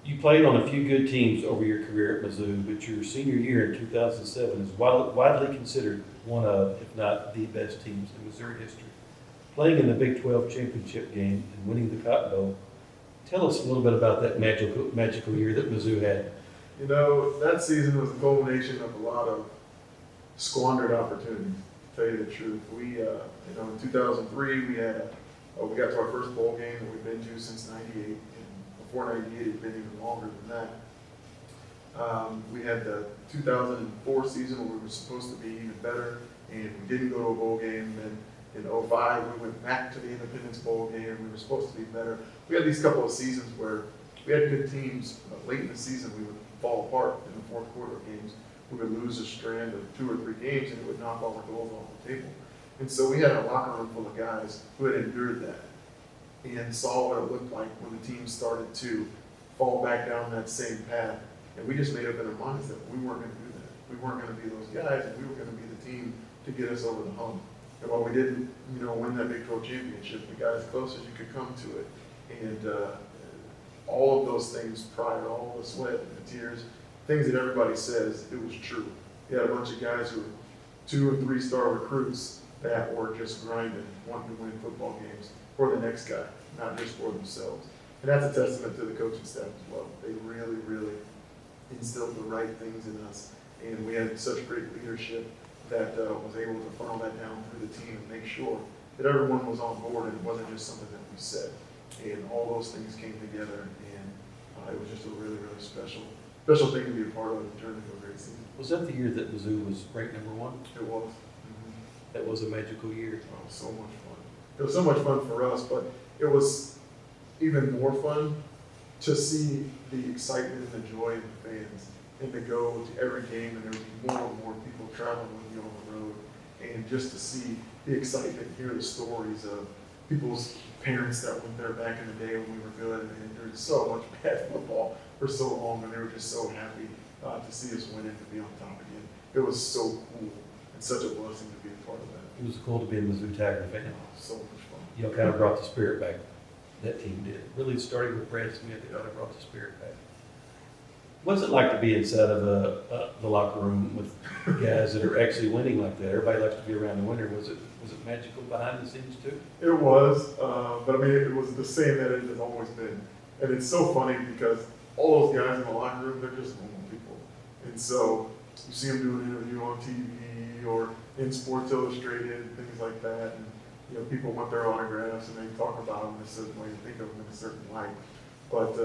You played on a few good teams over your career at Mizzou, but your senior year in 2007 is widely considered one of, if not the best teams in Missouri history. Playing in the Big 12 championship game and winning the Cotton Bowl, tell us a little bit about that magical year that Mizzou had. You know, that season was a culmination of a lot of squandered opportunities, to tell you the truth. We, you know, in 2003, we got to our first bowl game that we've been to since '98, and before '98, it had been even longer than that. We had the 2004 season where we were supposed to be even better, and we didn't go to a bowl game. Then in 2005, we went back to the Independence Bowl game, and we were supposed to be better. We had these couple of seasons where we had good teams, but late in the season, we would fall apart in the fourth quarter of games. We would lose a strand of 2 or 3 games, and it would knock all our goals off the table. And so we had a locker room full of guys who had endured that and saw what it looked like when the team started to fall back down that same path. And we just made up in our minds that we weren't going to do that. We weren't going to be those guys, and we were going to be the team to get us over the hump. And while we didn't, you know, win that Big 12 championship, we got as close as you could come to it. And all of those things prior, all the sweat and the tears, things that everybody says, it was true. You had a bunch of guys who were 2 or 3 star recruits that were just grinding, wanting to win football games for the next guy, not just for themselves. And that's a testament to the coaching staff as well. They really, really instilled the right things in us. And we had such great leadership that was able to funnel that down through the team and make sure that everyone was on board and it wasn't just something that we said. And all those things came together, and it was just a really, really special thing to be a part of and turned into a great season. Was that the year that Mizzou was ranked #1? It was. That was a magical year. Oh, so much fun. It was so much fun for us, but it was even more fun to see the excitement and the joy in the fans, and to go to every game and there would be more and more people traveling with you on the road, and just to see the excitement, hear the stories of people's parents that went there back in the day when we were good and endured so much bad football for so long, and they were just so happy to see us win and to be on top again. It was so cool. it's such a blessing to be a part of that. It was cool to be a Mizzou Tiger fan. So much fun. You know, kind of brought the spirit back. That team did. Really starting with Brad Smith, it kind of brought the spirit back. What's it like to be inside of the locker room with guys that are actually winning like that? Everybody likes to be around the winner. Was it magical behind the scenes too? It was, but I mean, it was the same that it has always been. And it's so funny because all those guys in the locker room, they're just normal people. And so you see them do an interview on TV or in Sports Illustrated, things like that. And, you know, people want their autographs and they talk about them in a certain way and think of them in a certain light. But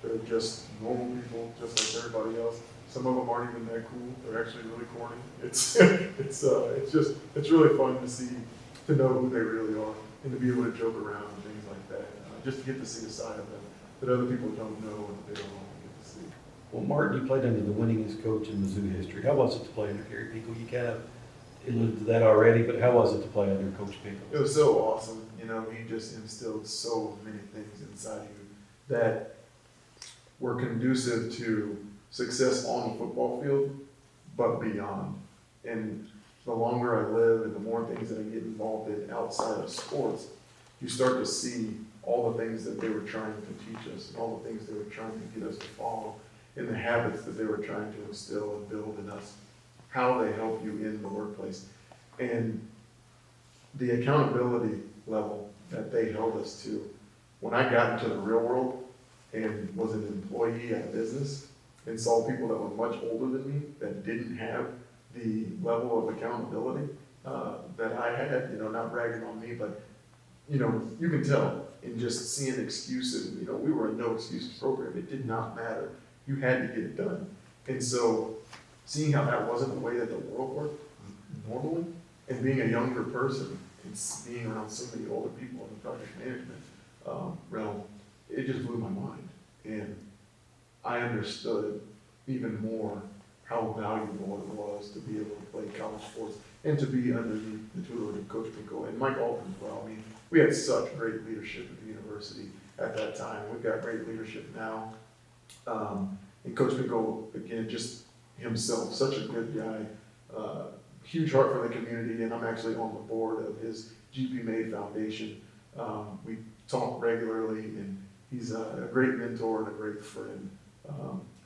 they're just normal people, just like everybody else. Some of them aren't even that cool. They're actually really corny. It's really fun to see, to know who they really are, and to be able to joke around and things like that. Just to get to see a side of them that other people don't know and they don't often get to see. Well, Martin, you played under the winningest coach in Mizzou history. How was it to play under Gary Pinkel? You kind of alluded to that already, but how was it to play under Coach Pinkel? It was so awesome. You know, he just instilled so many things inside of you that were conducive to success on the football field, but beyond. And the longer I live and the more things that I get involved in outside of sports, you start to see all the things that they were trying to teach us, and all the things they were trying to get us to follow, and the habits that they were trying to instill and build in us, how they help you in the workplace. And the accountability level that they held us to. When I got into the real world and was an employee at a business and saw people that were much older than me that didn't have the level of accountability that I had, you know, not bragging on me, but, you know, you can tell in just seeing excuses. You know, we were a no excuses program. It did not matter. You had to get it done. And so seeing how that wasn't the way that the world worked normally, and being a younger person and being around so many older people in the project management realm, it just blew my mind. And I understood even more how valuable it was to be able to play college sports and to be underneath the tutelage of Coach Pinkel and Mike Alton as well. I mean, we had such great leadership at the university at that time. We've got great leadership now. And Coach Pinkel, again, just himself, such a good guy, huge heart for the community, and I'm actually on the board of his GP Made Foundation. We talk regularly, and he's a great mentor and a great friend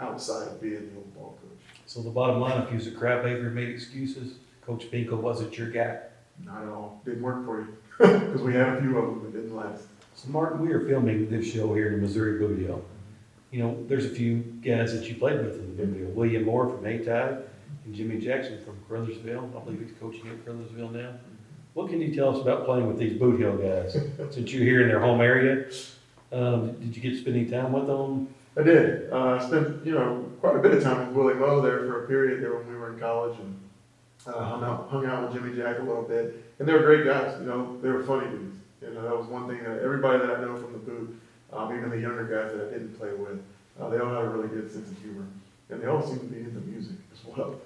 outside of being the old ball coach. So the bottom line, if you was a crybaby and made excuses, Coach Pinkel wasn't your guy. Not at all. Didn't work for you. Because we had a few of them that didn't last. So Martin, we are filming this show here in Missouri Boudreaux. You know, there's a few guys that you played with in the Boudreaux. William Moore from Maytag and Jimmy Jackson from Crothersville. I believe he's coaching at Crothersville now. What can you tell us about playing with these Boudreaux guys? Since you're here in their home area, did you get to spend any time with them? I did. I spent, you know, quite a bit of time with Willie Moe there for a period there when we were in college, and hung out with Jimmy Jack a little bit. And they were great guys. You know, they were funny dudes. You know, that was one thing that everybody that I know from the boot, even the younger guys that I didn't play with, they all had a really good sense of humor, and they all seemed to be into music as well.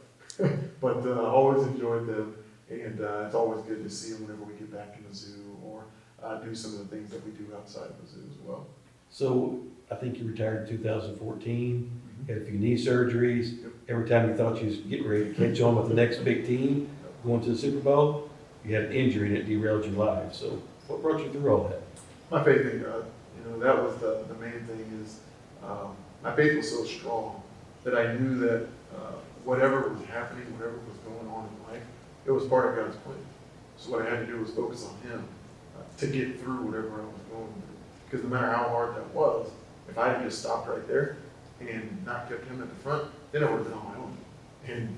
But I always enjoyed them, and it's always good to see them whenever we get back to Mizzou or do some of the things that we do outside of Mizzou as well. So I think you retired in 2014, had a few knee surgeries. Every time you thought you was getting ready to catch on with the next big team, going to the Super Bowl, you had an injury and it derailed your life. So what brought you through all that? My faith in God, you know, that was the main thing is my faith was so strong that I knew that whatever was happening, whatever was going on in life, it was part of God's plan. So what I had to do was focus on Him to get through whatever I was going through. Because no matter how hard that was, if I had just stopped right there and not kept Him at the front, then I would have been on my own. And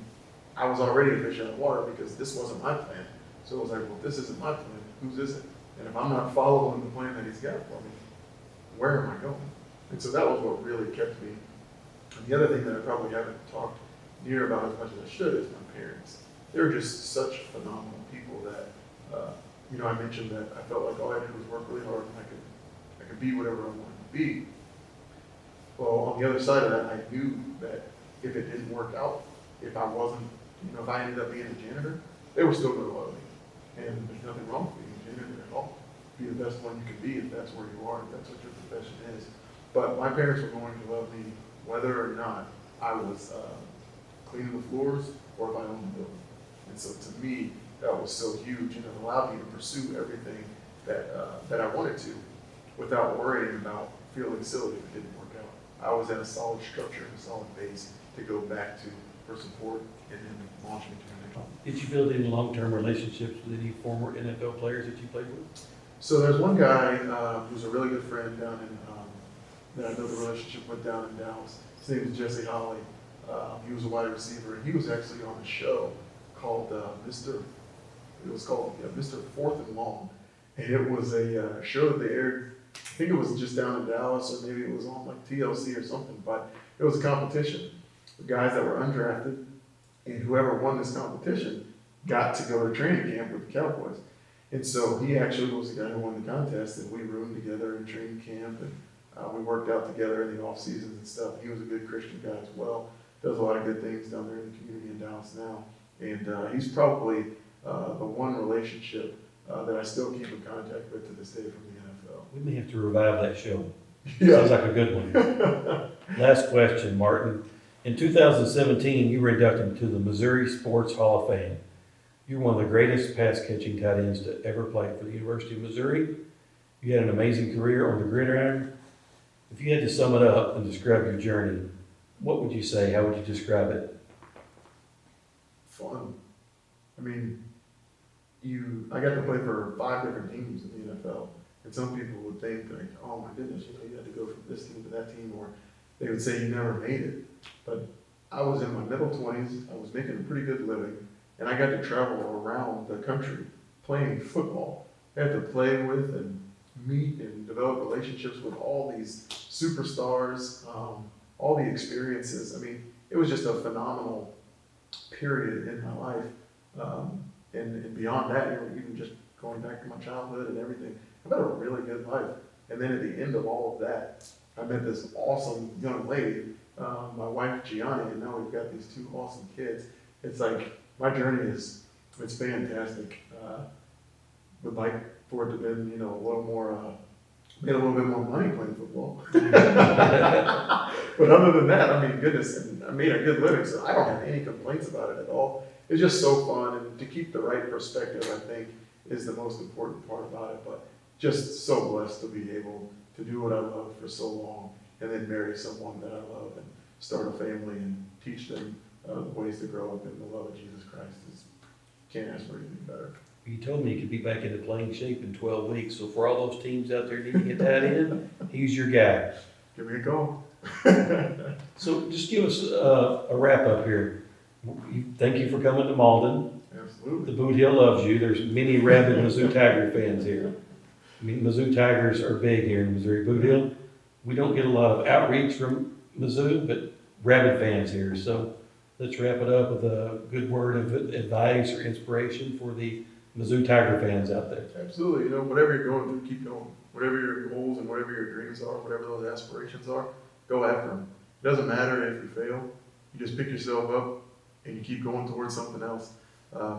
I was already a fish out of water because this wasn't my plan. So it was like, well, if this isn't my plan, whose is it? And if I'm not following the plan that He's got for me, where am I going? And so that was what really kept me. And the other thing that I probably haven't talked near about as much as I should is my parents. They were just such phenomenal people that, you know, I mentioned that I felt like all I did was work really hard and I could be whatever I wanted to be. Well, on the other side of that, I knew that if it didn't work out, if I wasn't, you know, if I ended up being a janitor, they were still going to love me. And there's nothing wrong with being a janitor at all. Be the best one you can be if that's where you are, if that's what your profession is. But my parents were going to love me whether or not I was cleaning the floors or if I owned the building. And And so to me, that was so huge, and it allowed me to pursue everything that I wanted to without worrying about feeling silly if it didn't work out. I was at a solid structure and a solid base to go back to for support and then launch me to the next level. Did you build any long-term relationships with any former NFL players that you played with? So there's one guy who's a really good friend down in, that I built a relationship with down in Dallas. His name is Jesse Holly. He was a wide receiver, and he was actually on a show called Mr. Fourth and Long. And it was a show that they aired, I think it was just down in Dallas, or maybe it was on like TLC or something, but it was a competition. The guys that were undrafted, and whoever won this competition got to go to training camp with the Cowboys. And so he actually was the guy who won the contest, and we roomed together in training camp, and we worked out together in the off seasons and stuff. He was a good Christian guy as well. Does a lot of good things down there in the community in Dallas now. And he's probably the one relationship that I still keep in contact with to this day from the NFL. We may have to revive that show. Yeah. Sounds like a good one. Last question, Martin. In 2017, you were inducted into the Missouri Sports Hall of Fame. You're one of the greatest pass-catching tight ends to ever play for the University of Missouri. You had an amazing career on the gridiron. If you had to sum it up and describe your journey, what would you say? How would you describe it? Fun. I mean, I got to play for 5 different teams in the NFL. And some people would think like, oh my goodness, you had to go from this team to that team, or they would say you never made it. But I was in my middle 20s, I was making a pretty good living, and I got to travel around the country playing football. I had to play with and meet and develop relationships with all these superstars, all the experiences. I mean, it was just a phenomenal period in my life. And beyond that, even just going back to my childhood and everything, I've had a really good life. And then at the end of all of that, I met this awesome young lady, my wife Gianni, and now we've got these 2 awesome kids. It's like, my journey it's fantastic. Would like for it to have been, a little more, made a little bit more money playing football. But other than that, I mean, goodness, and I made a good living, so I don't have any complaints about it at all. It's just so fun, and to keep the right perspective, I think, is the most important part about it. But just so blessed to be able to do what I love for so long, and then marry someone that I love, and start a family, and teach them ways to grow up in the love of Jesus Christ. Can't ask for anything better. You told me you could be back into playing shape in 12 weeks. So for all those teams out there needing to get that in, he's your guy. Give me a call. So just give us a wrap up here. Thank you for coming to Malden. Absolutely. The Boot Hill loves you. There's many rabid Mizzou Tiger fans here. I mean, Mizzou Tigers are big here in Missouri. Boot Hill, we don't get a lot of outreach from Mizzou, but rabid fans here. So let's wrap it up with a good word of advice or inspiration for the Mizzou Tiger fans out there. Absolutely. Whatever you're going through, keep going. Whatever your goals and whatever your dreams are, whatever those aspirations are, go after them. It doesn't matter if you fail. You just pick yourself up and you keep going towards something else.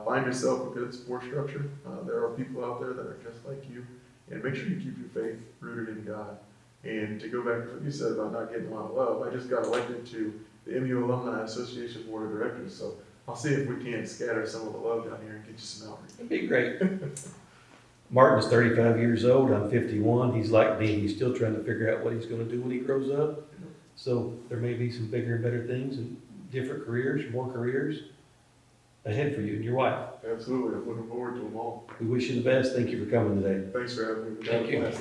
Find yourself a good support structure. There are people out there that are just like you. And make sure you keep your faith rooted in God. And to go back to what you said about not getting a lot of love, I just got elected to the MU Alumni Association Board of Directors. So I'll see if we can't scatter some of the love down here and get you some outreach. It'd be great. Martin's 35 years old. I'm 51. He's like me. He's still trying to figure out what he's going to do when he grows up. So there may be some bigger and better things and different careers, more careers ahead for you and your wife. Absolutely. I'm looking forward to them all. We wish you the best. Thank you for coming today. Thanks for having me. Thank you.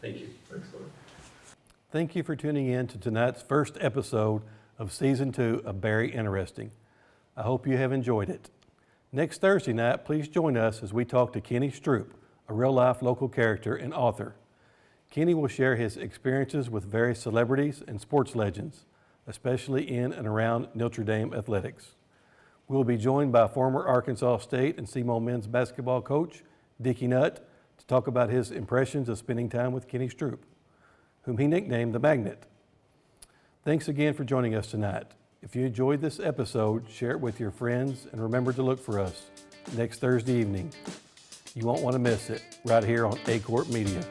Thank you. Thanks, buddy. Thank you for tuning in to tonight's first episode of Season 2 of Barry Interesting. I hope you have enjoyed it. Next Thursday night, please join us as we talk to Kenny Stroup, a real-life local character and author. Kenny will share his experiences with various celebrities and sports legends, especially in and around Notre Dame athletics. We'll be joined by former Arkansas State and SEMO men's basketball coach, Dickie Nutt, to talk about his impressions of spending time with Kenny Stroup, whom he nicknamed the Magnet. Thanks again for joining us tonight. If you enjoyed this episode, share it with your friends and remember to look for us next Thursday evening. You won't want to miss it right here on Aycorp Media.